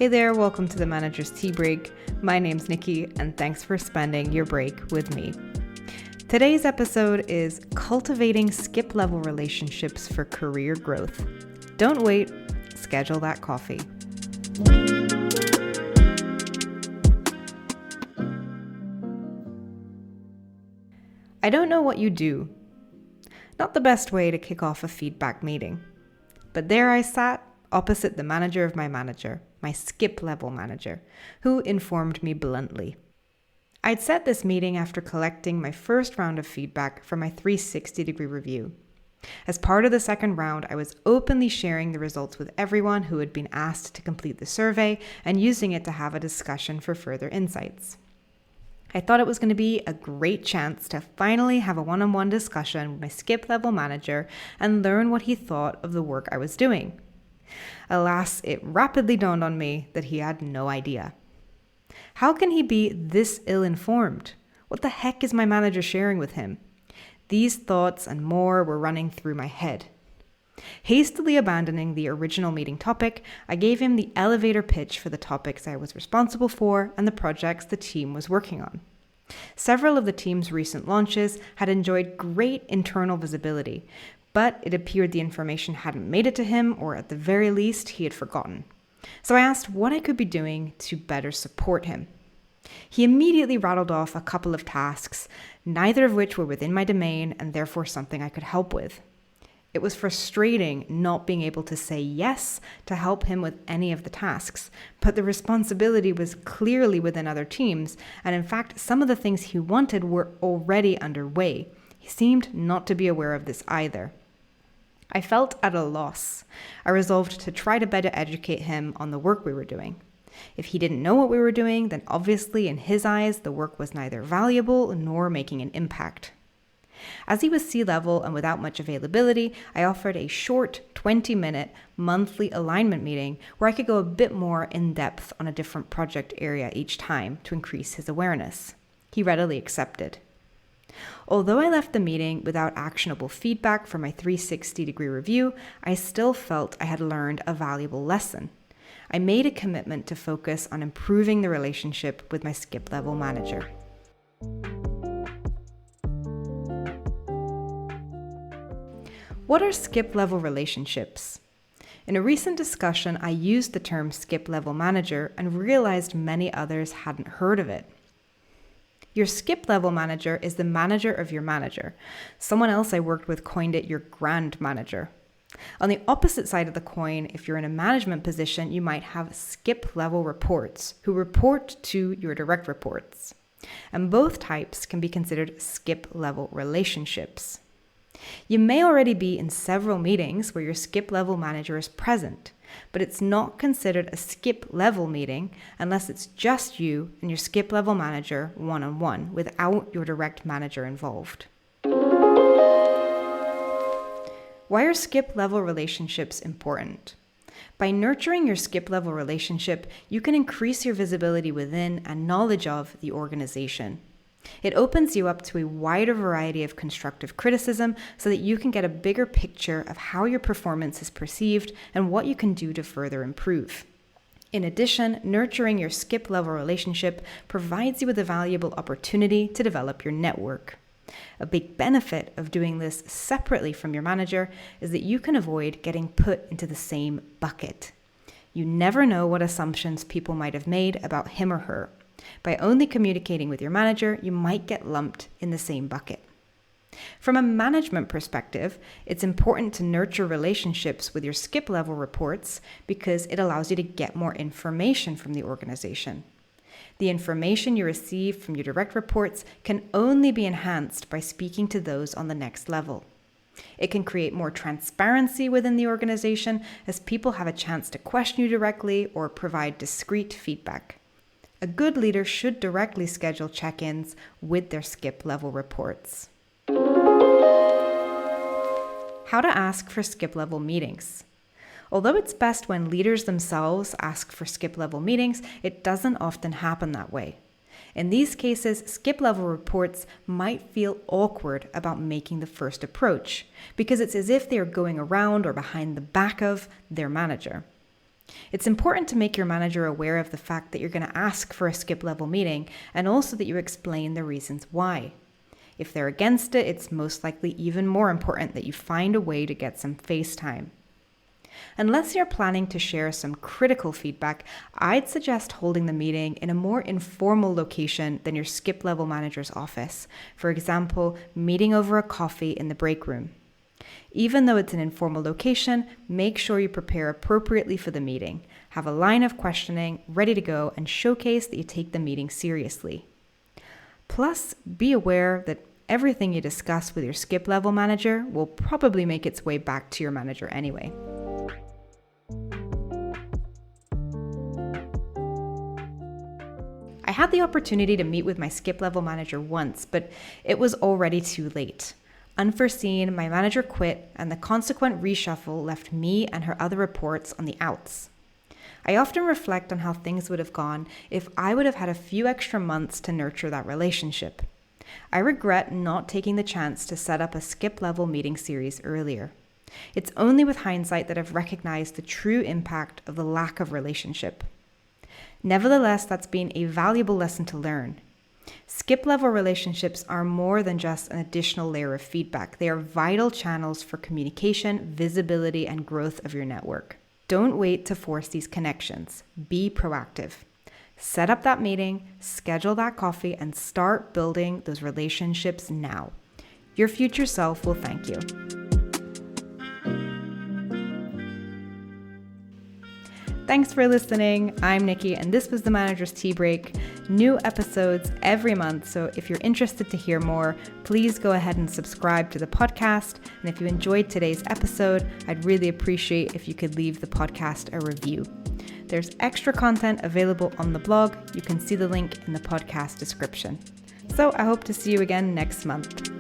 Hey there, welcome to the Manager's Tea Break. My name's Nikki, and thanks for spending your break with me. Today's episode is Cultivating Skip-Level Relationships for Career Growth. Don't wait, schedule that coffee. I don't know what you do. Not the best way to kick off a feedback meeting. But there I sat, opposite the manager of my manager, my skip-level manager, who informed me bluntly. I'd set this meeting after collecting my first round of feedback for my 360-degree review. As part of the second round, I was openly sharing the results with everyone who had been asked to complete the survey and using it to have a discussion for further insights. I thought it was going to be a great chance to finally have a one-on-one discussion with my skip-level manager and learn what he thought of the work I was doing. Alas, it rapidly dawned on me that he had no idea. How can he be this ill-informed? What the heck is my manager sharing with him? These thoughts and more were running through my head. Hastily abandoning the original meeting topic, I gave him the elevator pitch for the topics I was responsible for and the projects the team was working on. Several of the team's recent launches had enjoyed great internal visibility, but it appeared the information hadn't made it to him, or at the very least, he had forgotten. So I asked what I could be doing to better support him. He immediately rattled off a couple of tasks, neither of which were within my domain and therefore something I could help with. It was frustrating not being able to say yes to help him with any of the tasks, but the responsibility was clearly within other teams, and in fact, some of the things he wanted were already underway. He seemed not to be aware of this either. I felt at a loss. I resolved to try to better educate him on the work we were doing. If he didn't know what we were doing, then obviously in his eyes, the work was neither valuable nor making an impact. As he was C-level and without much availability, I offered a short 20-minute monthly alignment meeting where I could go a bit more in depth on a different project area each time to increase his awareness. He readily accepted. Although I left the meeting without actionable feedback for my 360-degree review, I still felt I had learned a valuable lesson. I made a commitment to focus on improving the relationship with my skip-level manager. What are skip-level relationships? In a recent discussion, I used the term skip-level manager and realized many others hadn't heard of it. Your skip-level manager is the manager of your manager. Someone else I worked with coined it your grand manager. On the opposite side of the coin, if you're in a management position, you might have skip-level reports who report to your direct reports. And both types can be considered skip-level relationships. You may already be in several meetings where your skip-level manager is present, but it's not considered a skip-level meeting unless it's just you and your skip-level manager one-on-one without your direct manager involved. Why are skip-level relationships important? By nurturing your skip-level relationship, you can increase your visibility within and knowledge of the organization. It opens you up to a wider variety of constructive criticism so that you can get a bigger picture of how your performance is perceived and what you can do to further improve. In addition, nurturing your skip-level relationship provides you with a valuable opportunity to develop your network. A big benefit of doing this separately from your manager is that you can avoid getting put into the same bucket. You never know what assumptions people might have made about him or her. By only communicating with your manager, you might get lumped in the same bucket. From a management perspective, it's important to nurture relationships with your skip-level reports because it allows you to get more information from the organization. The information you receive from your direct reports can only be enhanced by speaking to those on the next level. It can create more transparency within the organization as people have a chance to question you directly or provide discreet feedback. A good leader should directly schedule check-ins with their skip-level reports. How to ask for skip-level meetings. Although it's best when leaders themselves ask for skip-level meetings, it doesn't often happen that way. In these cases, skip-level reports might feel awkward about making the first approach because it's as if they are going around or behind the back of their manager. It's important to make your manager aware of the fact that you're going to ask for a skip level meeting and also that you explain the reasons why. If they're against it, it's most likely even more important that you find a way to get some face time. Unless you're planning to share some critical feedback, I'd suggest holding the meeting in a more informal location than your skip level manager's office. For example, meeting over a coffee in the break room. Even though it's an informal location, make sure you prepare appropriately for the meeting. Have a line of questioning ready to go and showcase that you take the meeting seriously. Plus, be aware that everything you discuss with your skip level manager will probably make its way back to your manager anyway. I had the opportunity to meet with my skip level manager once, but it was already too late. Unforeseen, my manager quit, and the consequent reshuffle left me and her other reports on the outs. I often reflect on how things would have gone if I would have had a few extra months to nurture that relationship. I regret not taking the chance to set up a skip level meeting series earlier. It's only with hindsight that I've recognized the true impact of the lack of relationship. Nevertheless, that's been a valuable lesson to learn. Skip level relationships are more than just an additional layer of feedback. They are vital channels for communication, visibility, and growth of your network. Don't wait to force these connections. Be proactive. Set up that meeting, schedule that coffee, and start building those relationships now. Your future self will thank you. Thanks for listening. I'm Nikki, and this was the Manager's Tea Break. New episodes every month, so if you're interested to hear more, please go ahead and subscribe to the podcast. And if you enjoyed today's episode, I'd really appreciate if you could leave the podcast a review. There's extra content available on the blog. You can see the link in the podcast description. So I hope to see you again next month.